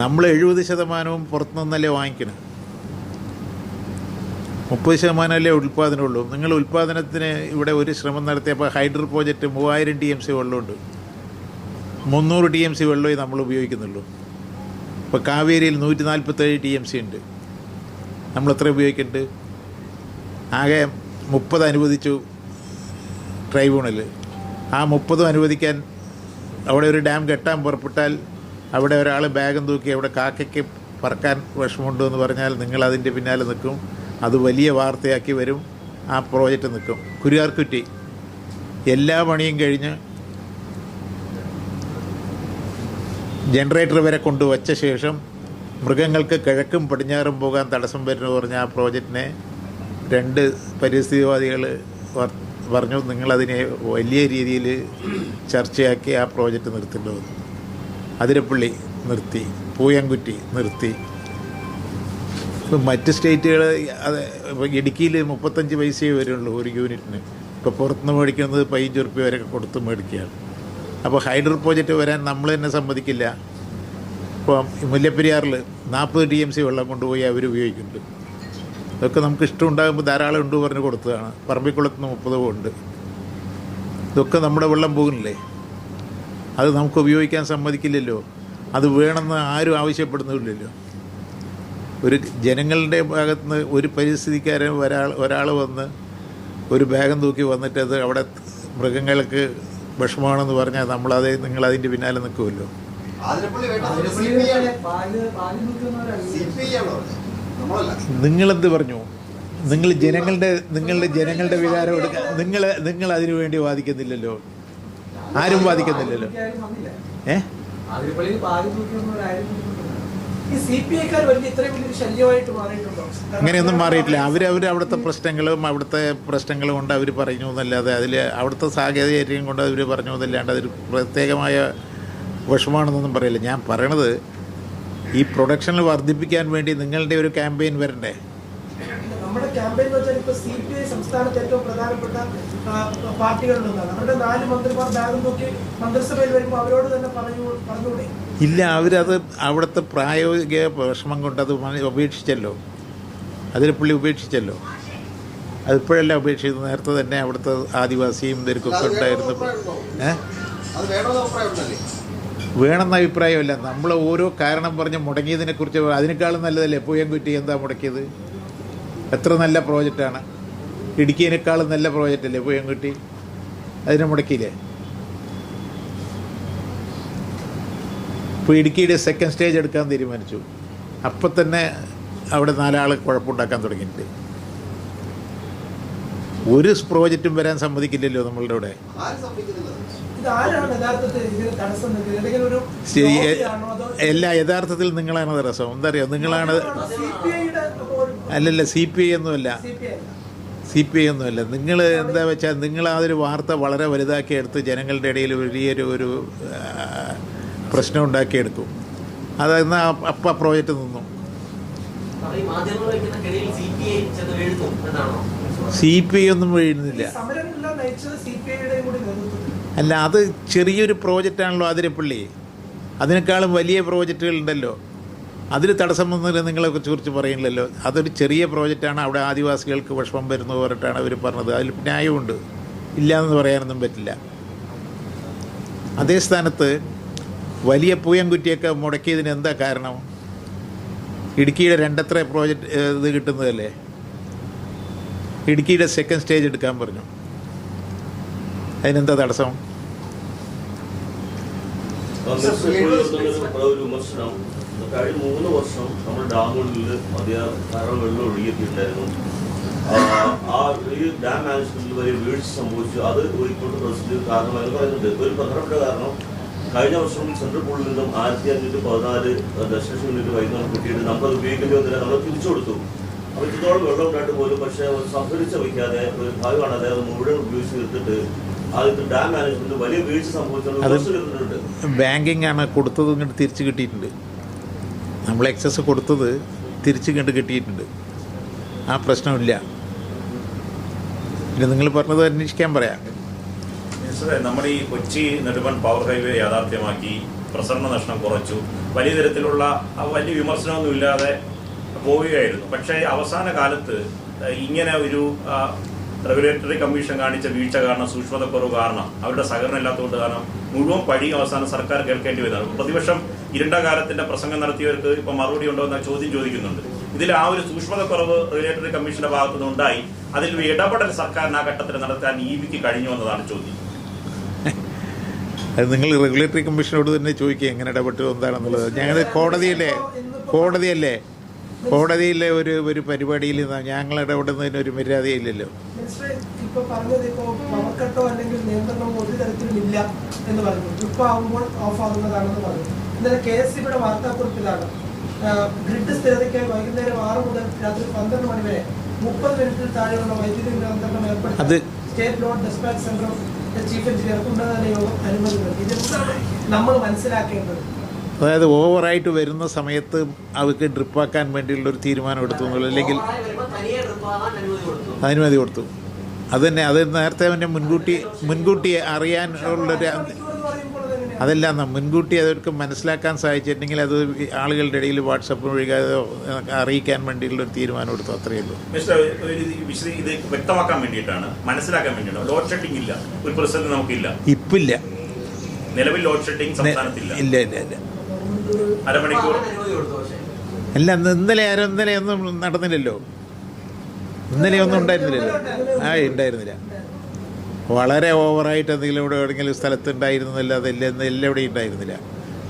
നമ്മൾ 70% പുറത്തുനിന്നല്ലേ വാങ്ങിക്കണം, 30% ഉൽപ്പാദനമുള്ളൂ. നിങ്ങൾ ഉൽപ്പാദനത്തിന് ഇവിടെ ഒരു ശ്രമം നടത്തിയപ്പോൾ ഹൈഡ്രോ പ്രോജക്റ്റ് 3000 TMC വെള്ളമുണ്ട്, 300 TMC വെള്ളമേ നമ്മൾ ഉപയോഗിക്കുന്നുള്ളൂ. ഇപ്പോൾ കാവേരിയിൽ 147 TMC ഉണ്ട്, നമ്മളെത്ര ഉപയോഗിക്കുന്നുണ്ട്? ആകെ 30 അനുവദിച്ചു ട്രൈബ്യൂണൽ. ആ 30 അനുവദിക്കാൻ അവിടെ ഒരു ഡാം കെട്ടാൻ പുറപ്പെട്ടാൽ അവിടെ ഒരാൾ ബാഗും തൂക്കി അവിടെ കാക്കയ്ക്ക് പറക്കാൻ വിഷമമുണ്ട് എന്ന് പറഞ്ഞാൽ നിങ്ങൾ അതിൻ്റെ പിന്നാലെ നിൽക്കും, അത് വലിയ വാർത്തയാക്കി വരും, ആ പ്രോജക്റ്റ് നിൽക്കും. കുരിയാർകുറ്റി എല്ലാ പണിയും കഴിഞ്ഞ് ജനറേറ്റർ വരെ കൊണ്ടുവച്ച ശേഷം മൃഗങ്ങൾക്ക് കിഴക്കും പടിഞ്ഞാറും പോകാൻ തടസ്സം വരുന്നു പറഞ്ഞ ആ പ്രോജക്റ്റിനെ 2 പരിസ്ഥിതിവാദികൾ പറഞ്ഞു നിങ്ങളതിനെ വലിയ രീതിയിൽ ചർച്ചയാക്കി ആ പ്രോജക്റ്റ് നിർത്തേണ്ടി വന്നു. അതിരപ്പള്ളി നിർത്തി, പൂയംകുറ്റി നിർത്തി. ഇപ്പം മറ്റ് സ്റ്റേറ്റുകൾ അത് ഇടുക്കിയിൽ 35 പൈസയേ വരുള്ളൂ ഒരു യൂണിറ്റിന്. ഇപ്പോൾ പുറത്തുനിന്ന് മേടിക്കുന്നത് 15 റുപ്യ വരെ കൊടുത്ത് മേടിക്കുകയാണ്. അപ്പോൾ ഹൈഡ്രോ പ്രോജക്റ്റ് വരാൻ നമ്മൾ തന്നെ സമ്മതിക്കില്ല. ഇപ്പം മുല്ലപ്പെരിയാറിൽ 40 TMC വെള്ളം കൊണ്ടുപോയി അവർ ഉപയോഗിക്കുന്നുണ്ട്. ഇതൊക്കെ നമുക്ക് ഇഷ്ടമുണ്ടാകുമ്പോൾ ധാരാളം ഉണ്ട് പറഞ്ഞ് കൊടുത്തതാണ്. പറമ്പിക്കുളത്ത് 30 ഉണ്ട്. ഇതൊക്കെ നമ്മുടെ വെള്ളം പോകുന്നില്ലേ, അത് നമുക്ക് ഉപയോഗിക്കാൻ സമ്മതിക്കില്ലല്ലോ. അത് വേണമെന്ന് ആരും ആവശ്യപ്പെടുന്നില്ലല്ലോ. ഒരു ജനങ്ങളുടെ ഭാഗത്ത് നിന്ന് ഒരു പരിസ്ഥിതിക്കാരൻ ഒരാൾ വന്ന് ഒരു ബാഗം തൂക്കി വന്നിട്ട് അത് അവിടെ മൃഗങ്ങൾക്ക് വിഷമമാണെന്ന് പറഞ്ഞാൽ നിങ്ങളതിൻ്റെ പിന്നാലെ നിൽക്കുമല്ലോ. നിങ്ങളെന്ത് പറഞ്ഞു? നിങ്ങളുടെ ജനങ്ങളുടെ വികാരം എടുക്കാൻ നിങ്ങൾ അതിനു വേണ്ടി വാദിക്കുന്നില്ലല്ലോ, ആരും വാദിക്കുന്നില്ലല്ലോ. അങ്ങനെയൊന്നും മാറിയിട്ടില്ല. അവിടുത്തെ പ്രശ്നങ്ങളും കൊണ്ട് അവർ പറഞ്ഞു എന്നല്ലാതെ അതിൽ അവിടുത്തെ സാഹചര്യം കൊണ്ട് അവർ പറഞ്ഞു എന്നല്ലാണ്ട് അതൊരു പ്രത്യേകമായ വിഷമാണെന്നൊന്നും പറയില്ല. ഞാൻ പറയണത് ഈ പ്രൊഡക്ഷനിൽ വർദ്ധിപ്പിക്കാൻ വേണ്ടി നിങ്ങളുടെ ഒരു ക്യാമ്പയിൻ വരണ്ടേ? നമ്മുടെ ക്യാമ്പയിൻ വെച്ചാൽ ഇപ്പോൾ CPI സംസ്ഥാനത്ത് ഏറ്റവും പ്രധാനപ്പെട്ട പാർട്ടികളിലൊന്നാണ്. അവരുടെ 4 മന്ത്രിമാർ ബാഗും നോക്കി മന്ത്രിസഭയിൽ വരുമ്പോൾ അവരോട് തന്നെ പറഞ്ഞുകൂടി. ഇല്ല, അവരത് അവിടുത്തെ പ്രായോഗിക വിഷമം കൊണ്ട് അത് ഉപേക്ഷിച്ചല്ലോ. അതിരപ്പള്ളി ഉപേക്ഷിച്ചല്ലോ. അതിപ്പോഴല്ല ഉപേക്ഷിച്ചത്, നേരത്തെ തന്നെ അവിടുത്തെ ആദിവാസിയും ഇവർക്കൊക്കെ ഉണ്ടായിരുന്നു. വേണമെന്ന അഭിപ്രായമല്ല, നമ്മൾ ഓരോ കാരണം പറഞ്ഞ് മുടങ്ങിയതിനെക്കുറിച്ച് അതിനേക്കാളും നല്ലതല്ലേ പൂയംകുറ്റി എന്താ മുടക്കിയത്? എത്ര നല്ല പ്രോജക്റ്റാണ്. ഇടുക്കിയേക്കാളും നല്ല പ്രോജക്റ്റല്ലേ പൂയംകുറ്റി, അതിനെ മുടക്കിയില്ലേ? ഇപ്പോൾ ഇടുക്കിയുടെ 2nd സ്റ്റേജ് എടുക്കാൻ തീരുമാനിച്ചു. അപ്പം തന്നെ അവിടെ 4 ആൾ കുഴപ്പമുണ്ടാക്കാൻ തുടങ്ങിയിട്ടുണ്ട്. ഒരു പ്രോജക്റ്റും വരാൻ സമ്മതിക്കില്ലല്ലോ നമ്മളുടെ ഇവിടെ. യഥാർത്ഥത്തിൽ നിങ്ങളാണ് തടസ്സം. എന്താ അറിയോ, നിങ്ങളാണ്. അല്ലല്ല, CPI ഒന്നുമല്ല. നിങ്ങൾ എന്താ വെച്ചാൽ നിങ്ങൾ ആ ഒരു വാർത്ത വളരെ വലുതാക്കിയെടുത്ത് ജനങ്ങളുടെ ഇടയിൽ വലിയൊരു പ്രശ്നം ഉണ്ടാക്കിയെടുക്കും. അതെന്നാ അപ്പം പ്രോജക്റ്റ് നിന്നു. CPI ഒന്നും വീഴുന്നില്ല. അല്ല, അത് ചെറിയൊരു പ്രോജക്റ്റാണല്ലോ അതിരപ്പള്ളി. അതിനേക്കാളും വലിയ പ്രോജക്റ്റുകളുണ്ടല്ലോ. അതിൽ തടസ്സം വന്നില്ല നിങ്ങളൊക്കെ കുറിച്ച് പറയുന്നില്ലല്ലോ. അതൊരു ചെറിയ പ്രോജക്റ്റാണ്, അവിടെ ആദിവാസികൾക്ക് വിഷമം വരുന്നു പറഞ്ഞിട്ടാണ് അവർ പറഞ്ഞത്. അതിൽ ന്യായമുണ്ട്, ഇല്ലയെന്ന് പറയാനൊന്നും പറ്റില്ല. അതേ സ്ഥാനത്ത് വലിയ പൂയംകുറ്റിയൊക്കെ മുടക്കിയതിന് എന്താ കാരണം? ഇടുക്കിയുടെ 2 പ്രോജക്റ്റ് ഇത് കിട്ടുന്നതല്ലേ. ഇടുക്കിയുടെ 2nd സ്റ്റേജ് എടുക്കാൻ പറഞ്ഞു, അതിനെന്താ തടസ്സം? കഴിഞ്ഞ 3 വർഷം നമ്മുടെ ഡാമുകളിൽ ധാരാളം വെള്ളം ഒഴുകിയിട്ടുണ്ടായിരുന്നു. ഈ ഡാം മാനേജ്മെന്റിൽ വലിയ വീഴ്ച സംഭവിച്ചു. അത് കോഴിക്കോട് പ്രസിഡന്റ് കാരണമായി പറയുന്നുണ്ട്. ഒരു പ്രധാനപ്പെട്ട കാരണം, കഴിഞ്ഞ വർഷം സെൻട്രൽ പൂളിൽ നിന്നും 1514 ദശലക്ഷം യൂണിറ്റ് വൈദ്യുതി കിട്ടിയിട്ട് നമ്മളത് ഉപയോഗിക്കേണ്ടി വന്നില്ല, നമ്മൾ തിരിച്ചു കൊടുത്തു. അപ്പോൾ ഇത്രത്തോളം വെള്ളം ഉണ്ടായിട്ട് പോലും പക്ഷേ സംഭരിച്ച് വയ്ക്കാതെ ഒരു ഭാഗം കാണാതെ അത് മുഴുവൻ ഉപയോഗിച്ച് തീർത്തിട്ട് ആദ്യത്തെ ഡാം മാനേജ്മെന്റ് വലിയ വീഴ്ച സംഭവിച്ചിട്ടുണ്ട്. ബാങ്കിങ് ആണ് കൊടുത്തത്, ഇങ്ങോട്ട് തിരിച്ചു കിട്ടിയിട്ടുണ്ട്. നമ്മൾ എക്സസ് കൊടുത്തത് തിരിച്ചു കണ്ട് കിട്ടിയിട്ടുണ്ട്. ആ പ്രശ്നമില്ല. പിന്നെ നിങ്ങൾ പറഞ്ഞത് അന്വേഷിക്കാൻ പറയാം. നമ്മുടെ ഈ കൊച്ചി നെടുമൺ പവർ ഹൈവേ യാഥാർത്ഥ്യമാക്കി പ്രസരണ നഷ്ടം കുറച്ചു, വലിയ തരത്തിലുള്ള വലിയ വിമർശനമൊന്നുമില്ലാതെ പോവുകയായിരുന്നു. പക്ഷേ അവസാന കാലത്ത് ഇങ്ങനെ ഒരു റെഗുലേറ്ററി കമ്മീഷൻ കാണിച്ച വീഴ്ച കാരണം, സൂക്ഷ്മതക്കുറവ് കാരണം, അവരുടെ സഹകരണം ഇല്ലാത്തതുകൊണ്ട് കാരണം മുഴുവൻ പഴി അവസാനം സർക്കാർ കേൾക്കേണ്ടി വരുന്നതാണ്. പ്രതിപക്ഷം ഇരുണ്ട കാലത്തിന്റെ പ്രസംഗം നടത്തിയവർക്ക് ഇപ്പൊ മറുപടി ഉണ്ടോ എന്ന ചോദ്യം ചോദിക്കുന്നുണ്ട്. ഇതിൽ ആ ഒരു സൂക്ഷ്മതക്കുറവ് റെഗുലേറ്ററി കമ്മീഷന്റെ ഭാഗത്തുനിന്ന് ഉണ്ടായി. അതിൽ ഇടപെടൽ സർക്കാരിന് ആ ഘട്ടത്തിൽ നടത്താൻ ഇബിക്ക് കഴിഞ്ഞു എന്നതാണ് ചോദ്യം. അത് നിങ്ങൾ റെഗുലേറ്ററി കമ്മീഷനോട് തന്നെ ചോദിക്കുക എങ്ങനെ ഇടപെട്ടു എന്താണെന്നുള്ളത്. ഞങ്ങൾ കോടതിയിലെ ഒരു പരിപാടിയിൽ ഞങ്ങൾ ഇടപെടുന്നതിന് ഒരു മര്യാദയില്ലല്ലോ. ഇപ്പൊ പറഞ്ഞത് ഇപ്പോ പവർ കട്ടോ അല്ലെങ്കിൽ നിയന്ത്രണമോ ഒരു തരത്തിലും ഇല്ല എന്ന് പറഞ്ഞു. ഇപ്പൊ ആവുമ്പോൾ ഓഫ് ആവുന്നതാണെന്ന് പറഞ്ഞു. ഇന്നലെ KSEBിയുടെ വാർത്താക്കുറിപ്പിലാണ് ഗ്രിഡ് സ്ഥിരതയ്ക്കായി വൈകുന്നേരം 6 മുതൽ രാത്രി 12 മണി വരെ 30 മിനിറ്റിൽ താഴെയുള്ള വൈദ്യുതി നിയന്ത്രണം ഏർപ്പെടുത്തി state load dispatch centre chief engineer ഉന്നതതല യോഗം അനുമതി നൽകി. ഇതെന്താണ് നമ്മൾ മനസ്സിലാക്കേണ്ടത്? അതായത് ഓവറായിട്ട് വരുന്ന സമയത്ത് അവർക്ക് ഡ്രിപ്പാക്കാൻ വേണ്ടിയുള്ള ഒരു തീരുമാനം എടുത്തു എന്നുള്ളൂ, അല്ലെങ്കിൽ അനുമതി കൊടുത്തു. അത് നേരത്തെ തന്നെ മുൻകൂട്ടി അറിയാനുള്ളൊരു അതല്ല, മുൻകൂട്ടി അവർക്ക് മനസ്സിലാക്കാൻ സാധിച്ചിട്ടുണ്ടെങ്കിൽ അത് ആളുകളുടെ ഇടയിൽ വാട്സപ്പ് വഴി അറിയിക്കാൻ വേണ്ടിയുള്ള ഒരു തീരുമാനം എടുത്തു, അത്രയേ ഉള്ളൂ. ഇത് വ്യക്തമാക്കാൻ വേണ്ടിയിട്ടാണ്, മനസ്സിലാക്കാൻ വേണ്ടിയിട്ടാണ്. ലോഡ് ഷെഡിംഗ് ഇല്ല, ഒരു പ്രതിസന്ധി നമുക്കില്ല, ഇപ്പില്ല, നിലവിൽ ലോഡ് ഷെഡിംഗ് സംസ്ഥാനത്തില്ല. ഇല്ല. അരമണിക്കൂർ അല്ല, ഇന്നലെ ഒന്നും നടന്നില്ലല്ലോ, ഇന്നലെ ഒന്നും ഉണ്ടായിരുന്നില്ലല്ലോ. ഉണ്ടായിരുന്നില്ല. വളരെ ഓവറായിട്ട് എന്തെങ്കിലും എവിടെയെങ്കിലും സ്ഥലത്ത് ഉണ്ടായിരുന്നില്ല, അതെല്ലാം എല്ലാവിടെയും ഉണ്ടായിരുന്നില്ല.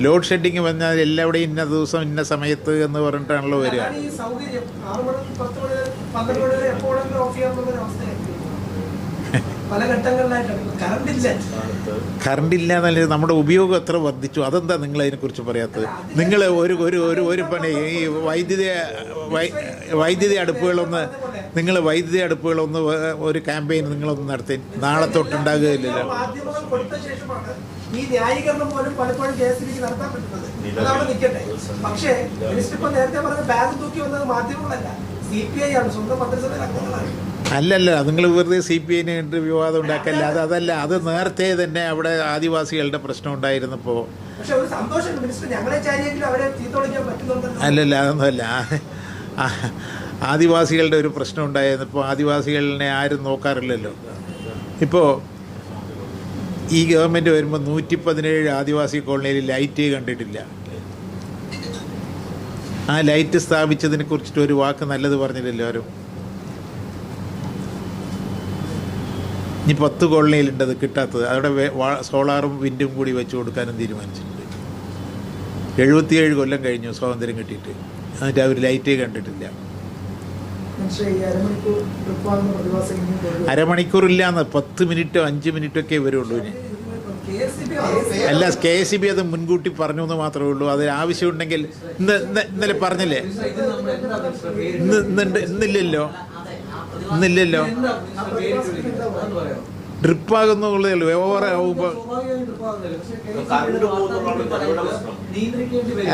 ലോഡ് ഷെഡിങ് വന്നാൽ എല്ലാവിടെയും ഇന്ന ദിവസം ഇന്ന സമയത്ത് എന്ന് പറഞ്ഞിട്ടാണല്ലോ വരിക. കറണ്ടില്ല എന്നല്ല, നമ്മുടെ ഉപയോഗം എത്ര വർദ്ധിച്ചു, അതെന്താ നിങ്ങൾ അതിനെക്കുറിച്ച് പറയാത്തത്? നിങ്ങൾ ഒരു പണി ഈ വൈദ്യുതി അടുപ്പുകളൊന്ന് ഒരു ക്യാമ്പയിൻ നിങ്ങളൊന്ന് നടത്തി, നാളെ തൊട്ടുണ്ടാകുകയില്ലല്ലോ. ഈ ന്യായീകരണം പോലും പലപ്പോഴും KSEBിക്ക് നടത്താൻ പറ്റുന്നത് അതവിടെ നിൽക്കട്ടെ. പക്ഷേ മിനിസ്റ്റർ ഇപ്പൊ നേരത്തെ പറഞ്ഞ ബാഗ് തൂക്കി വന്നത് മാധ്യമങ്ങളല്ല, CPI ആണ്, സ്വന്തം മന്ത്രിസഭയിൽ അംഗങ്ങളാണ്. അല്ലല്ല, നിങ്ങൾ വെറുതെ CPIനെ വിവാദം ഉണ്ടാക്കല്ല. അതല്ല, അത് നേരത്തെ തന്നെ അവിടെ ആദിവാസികളുടെ പ്രശ്നം ഉണ്ടായിരുന്നപ്പോൾ. പക്ഷെ ഒരു സന്തോഷം മിനിസ്റ്റർ ഞങ്ങളെ ചാരിയെങ്കിലും അവരെ തീർത്തൊളിക്കാൻ പറ്റുന്നുണ്ടല്ലോ. അല്ലല്ല, അതൊന്നുമല്ല. ആദിവാസികളുടെ ഒരു പ്രശ്നം ഉണ്ടായിരുന്നപ്പോൾ ആദിവാസികളെ ആരും നോക്കാറില്ലല്ലോ. ഇപ്പോൾ ഈ ഗവൺമെൻറ് വരുമ്പോൾ 117 ആദിവാസി കോളനിയിൽ ലൈറ്റ് കണ്ടിട്ടില്ല. ആ ലൈറ്റ് സ്ഥാപിച്ചതിനെ കുറിച്ചിട്ട് ഒരു വാക്ക് നല്ലത് പറഞ്ഞില്ലല്ലോ ആരും. ഇനി 10 കോളനിയിലുണ്ട് അത് കിട്ടാത്തത്. അവിടെ സോളാറും വിൻഡും കൂടി വെച്ച് കൊടുക്കാനും തീരുമാനിച്ചിട്ടുണ്ട്. 77 കൊല്ലം കഴിഞ്ഞു സ്വാതന്ത്ര്യം കിട്ടിയിട്ട്, എന്നിട്ട് അവർ ലൈറ്റേ കണ്ടിട്ടില്ല. അരമണിക്കൂറില്ലാന്ന് 10 മിനിറ്റോ 5 മിനിറ്റൊക്കെ വരുള്ളൂ. ഇനി അല്ല, KSEB അത് മുൻകൂട്ടി പറഞ്ഞു എന്ന് മാത്രമേ ഉള്ളൂ. അതിന് ആവശ്യമുണ്ടെങ്കിൽ ഇന്നലെ പറഞ്ഞില്ലേ, ഇന്നില്ലല്ലോ ഡ്രിപ്പാകുന്നുള്ളതേ ഉള്ളൂ. ഓവറാകുമ്പോൾ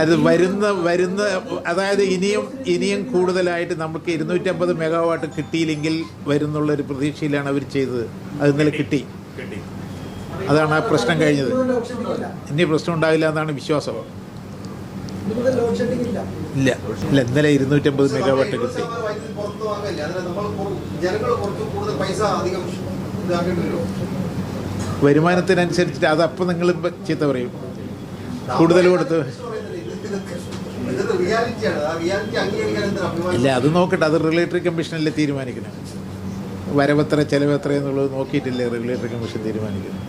അത് വരുന്ന അതായത് ഇനിയും കൂടുതലായിട്ട് നമുക്ക് 250 മെഗാവാട്ട് കിട്ടിയില്ലെങ്കിൽ വരുന്നുള്ളൊരു പ്രതീക്ഷയിലാണ് അവർ ചെയ്തത്. അത് ഇന്നലെ കിട്ടി. അതാണ് ആ പ്രശ്നം കഴിഞ്ഞത്. ഇനി പ്രശ്നം ഉണ്ടാവില്ല എന്നാണ് വിശ്വാസം. ഇല്ല, ഇന്നലെ 250 മെഗാവാട്ട് കിട്ടി. വരുമാനത്തിനനുസരിച്ചിട്ട് അതപ്പം നിങ്ങൾ ചീത്ത പറയും, കൂടുതൽ കൊടുത്ത്. ഇല്ല, അത് നോക്കട്ടെ, അത് റെഗുലേറ്ററി കമ്മീഷനല്ലേ തീരുമാനിക്കണം. വരവെത്ര ചെലവെത്ര എന്നുള്ളത് നോക്കിയിട്ടില്ലേ റെഗുലേറ്ററി കമ്മീഷൻ തീരുമാനിക്കുന്നത്.